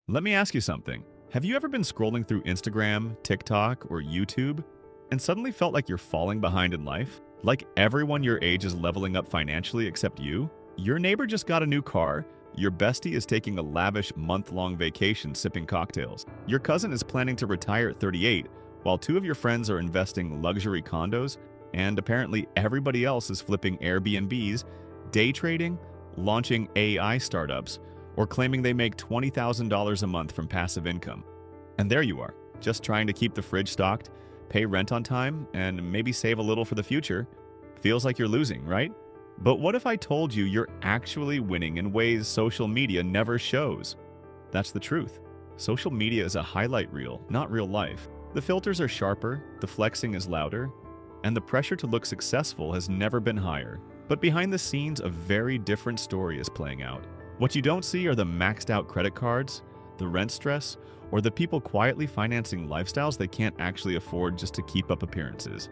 Let me ask you something. Have you ever been scrolling through Instagram, TikTok, or YouTube and suddenly felt like you're falling behind in life? Like everyone your age is leveling up financially except you? Your neighbor just got a new car, your bestie is taking a lavish month-long vacation sipping cocktails, your cousin is planning to retire at 38, while two of your friends are investing luxury condos, and apparently everybody else is flipping Airbnbs, day trading, launching AI startups, or claiming they make $20,000 a month from passive income. And there you are, just trying to keep the fridge stocked, pay rent on time, and maybe save a little for the future. Feels like you're losing, right? But what if I told you you're actually winning in ways social media never shows? That's the truth. Social media is a highlight reel, not real life. The filters are sharper, the flexing is louder, and the pressure to look successful has never been higher. But behind the scenes, a very different story is playing out. What you don't see are the maxed out credit cards, the rent stress, or the people quietly financing lifestyles they can't actually afford just to keep up appearances.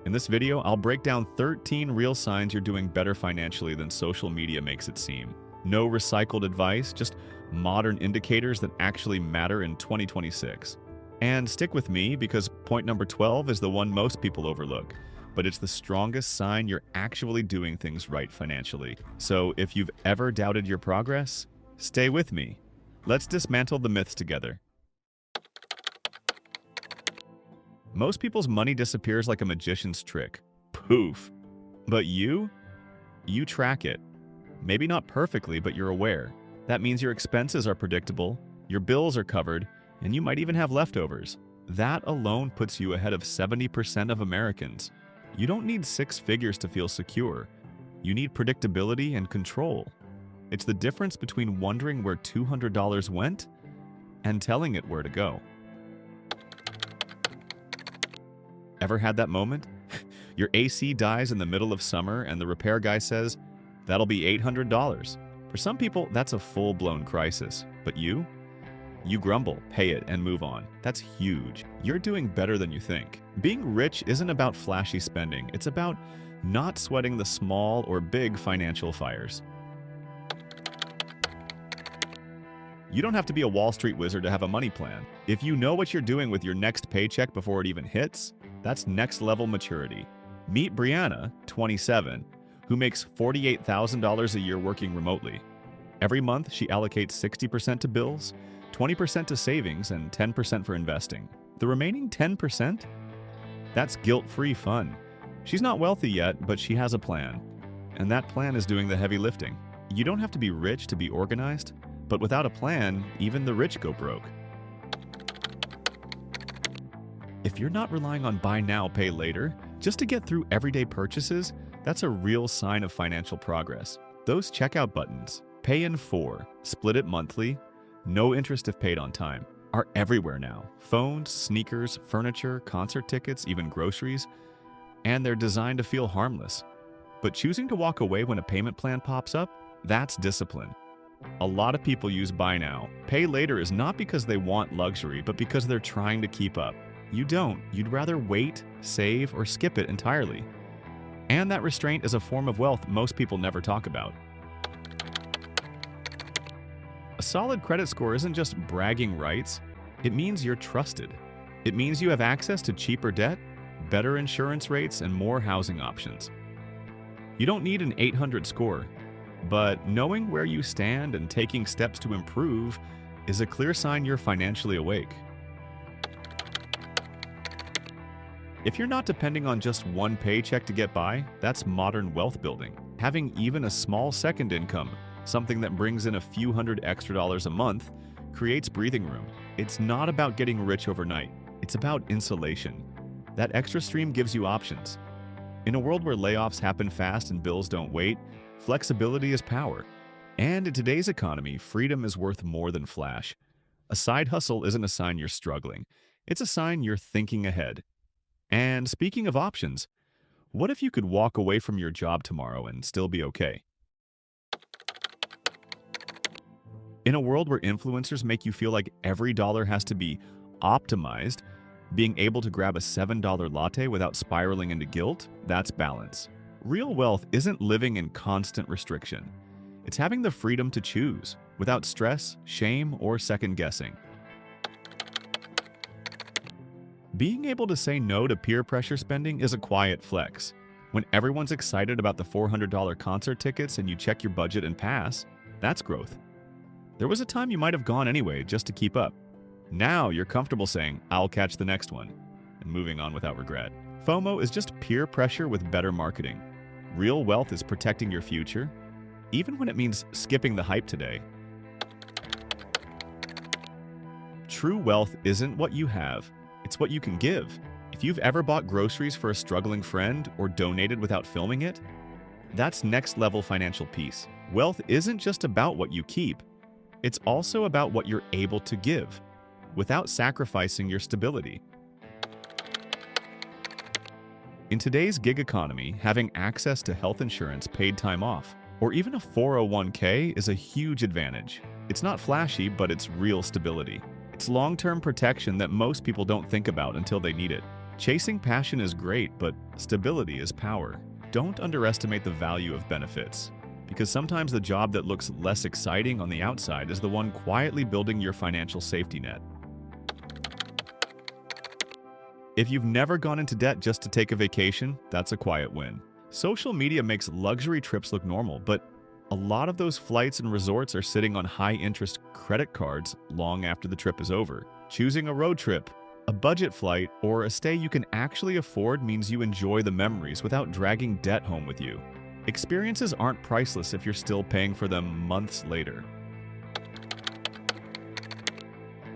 In this video, I'll break down 13 real signs you're doing better financially than social media makes it seem. No recycled advice, just modern indicators that actually matter in 2026. And stick with me because point number 12 is the one most people overlook, but it's the strongest sign you're actually doing things right financially. So if you've ever doubted your progress, stay with me. Let's dismantle the myths together. Most people's money disappears like a magician's trick. Poof. But you track it. Maybe not perfectly, but you're aware. That means your expenses are predictable, your bills are covered, and you might even have leftovers. That alone puts you ahead of 70% of Americans. You don't need six figures to feel secure. You need predictability and control. It's the difference between wondering where $200 went and telling it where to go. Ever had that moment? Your AC dies in the middle of summer and the repair guy says, "That'll be $800. For some people, that's a full-blown crisis. But you? You grumble, pay it, and move on. That's huge. You're doing better than you think. Being rich isn't about flashy spending. It's about not sweating the small or big financial fires. You don't have to be a Wall Street wizard to have a money plan. If you know what you're doing with your next paycheck before it even hits, that's next-level maturity. Meet Brianna, 27, who makes $48,000 a year working remotely. Every month, she allocates 60% to bills, 20% to savings, and 10% for investing. The remaining 10%? That's guilt-free fun. She's not wealthy yet, but she has a plan. And that plan is doing the heavy lifting. You don't have to be rich to be organized, but without a plan, even the rich go broke. If you're not relying on buy now, pay later, just to get through everyday purchases, that's a real sign of financial progress. Those checkout buttons, pay in 4, split it monthly, no interest if paid on time, are everywhere now. Phones, sneakers, furniture, concert tickets, even groceries. And they're designed to feel harmless. But choosing to walk away when a payment plan pops up, that's discipline. A lot of people use buy now. Pay later is not because they want luxury, but because they're trying to keep up. You don't. You'd rather wait, save, or skip it entirely. And that restraint is a form of wealth most people never talk about. A solid credit score isn't just bragging rights. It means you're trusted. It means you have access to cheaper debt, better insurance rates, and more housing options. You don't need an 800 score, but knowing where you stand and taking steps to improve is a clear sign you're financially awake. If you're not depending on just one paycheck to get by, that's modern wealth building. Having even a small second income, something that brings in a few hundred extra dollars a month, creates breathing room. It's not about getting rich overnight. It's about insulation. That extra stream gives you options. In a world where layoffs happen fast and bills don't wait, flexibility is power. And in today's economy, freedom is worth more than flash. A side hustle isn't a sign you're struggling. It's a sign you're thinking ahead. And speaking of options, what if you could walk away from your job tomorrow and still be okay? In a world where influencers make you feel like every dollar has to be optimized, being able to grab a $7 latte without spiraling into guilt, that's balance. Real wealth isn't living in constant restriction. It's having the freedom to choose. without stress, shame, or second guessing. Being able to say no to peer pressure spending is a quiet flex. When everyone's excited about the $400 concert tickets and you check your budget and pass, that's growth. There was a time you might have gone anyway just to keep up. Now you're comfortable saying, "I'll catch the next one," and moving on without regret. FOMO is just peer pressure with better marketing. Real wealth is protecting your future, even when it means skipping the hype today. True wealth isn't what you have, it's what you can give. If you've ever bought groceries for a struggling friend or donated without filming it, that's next-level financial peace. Wealth isn't just about what you keep, it's also about what you're able to give, without sacrificing your stability. In today's gig economy, having access to health insurance, paid time off, or even a 401k is a huge advantage. It's not flashy, but it's real stability. It's long-term protection that most people don't think about until they need it. Chasing passion is great, but stability is power. Don't underestimate the value of benefits, because sometimes the job that looks less exciting on the outside is the one quietly building your financial safety net. If you've never gone into debt just to take a vacation, that's a quiet win. Social media makes luxury trips look normal, but a lot of those flights and resorts are sitting on high-interest credit cards long after the trip is over. Choosing a road trip, a budget flight, or a stay you can actually afford means you enjoy the memories without dragging debt home with you. Experiences aren't priceless if you're still paying for them months later.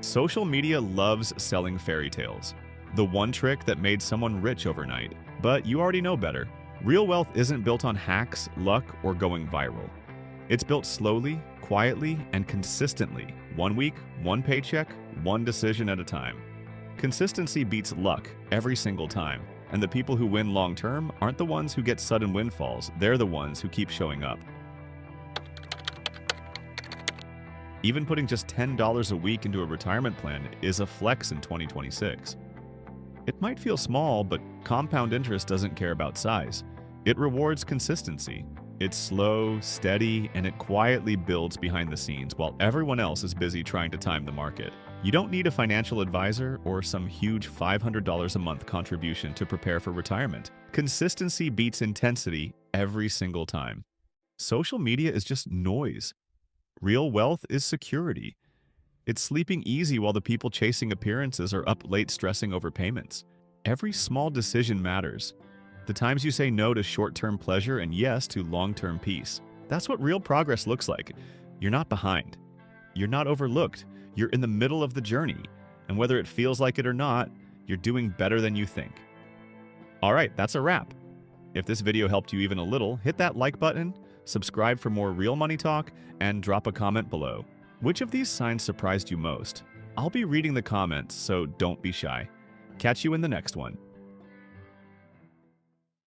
Social media loves selling fairy tales. The one trick that made someone rich overnight. But you already know better. Real wealth isn't built on hacks, luck, or going viral. It's built slowly, quietly, and consistently. 1 week, one paycheck, one decision at a time. Consistency beats luck every single time, and the people who win long-term aren't the ones who get sudden windfalls, they're the ones who keep showing up. Even putting just $10 a week into a retirement plan is a flex in 2026. It might feel small, but compound interest doesn't care about size. It rewards consistency. It's slow, steady, and it quietly builds behind the scenes while everyone else is busy trying to time the market. You don't need a financial advisor or some huge $500 a month contribution to prepare for retirement. Consistency beats intensity every single time. Social media is just noise. Real wealth is security. It's sleeping easy while the people chasing appearances are up late stressing over payments. Every small decision matters. The times you say no to short-term pleasure and yes to long-term peace. That's what real progress looks like. You're not behind. You're not overlooked. You're in the middle of the journey. And whether it feels like it or not, you're doing better than you think. All right, that's a wrap. If this video helped you even a little, hit that like button, subscribe for more real money talk, and drop a comment below. Which of these signs surprised you most? I'll be reading the comments, so don't be shy. Catch you in the next one.